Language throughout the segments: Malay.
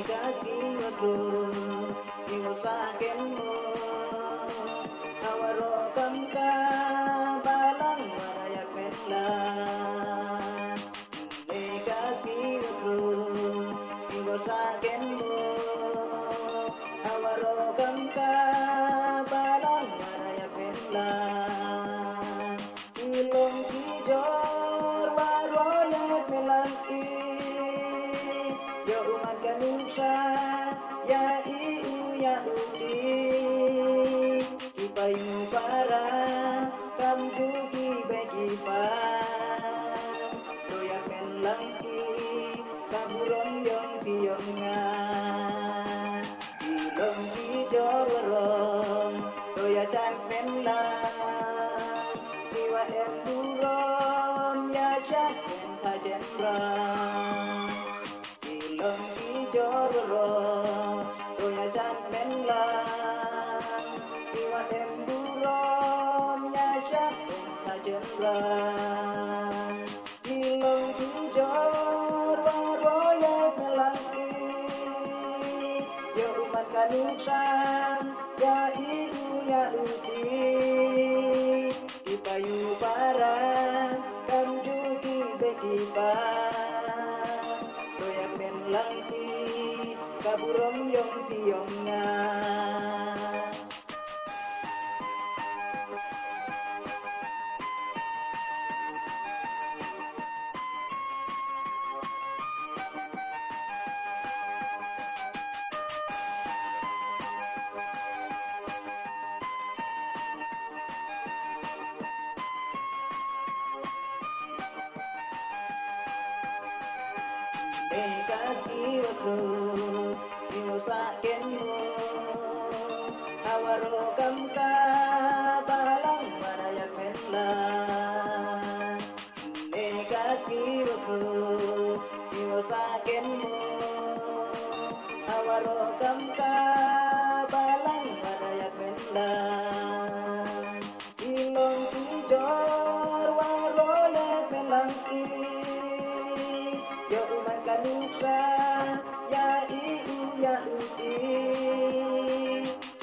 Kasih waktu siwo sakenmu awarokam ka balang marayak menlan kasih waktu siwo sakenmu awarokam ka balang marayak menlan ilong kijor waroyak melanki ya iu ya undi ipayu para kamjuki bagi pan doyak men langki kaburon yong piyong nga ilong kijorong doyasan men lang siwa enduron ya syak men kajenrang jororo doya jan menlang iwa emburon ya syak kajenrang ilong tujor waroya melangki yo umat kanuksan ya iu ya uti ipayu parang kamjuki bekipan doyak menlangki kaburom yong tiyong nga kasih waktu siwo sakenmu awarokam ka balang marayak menlan kasih waktu siwo sakenmu awarokam ka balang marayak menlan ilong tujor waroyak melangki yo umat kanuksan ya iu ya uti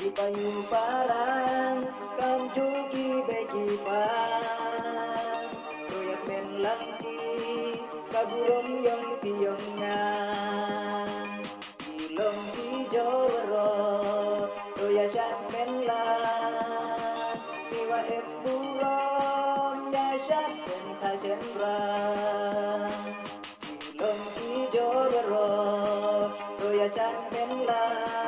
ipayu parang kamjuki bekipan doyak menlangki kaburom yong piyong nga ilong kijoro doyasan menlan siwa emburom ya syak den kajenrang ilong kijoro doya jan menlan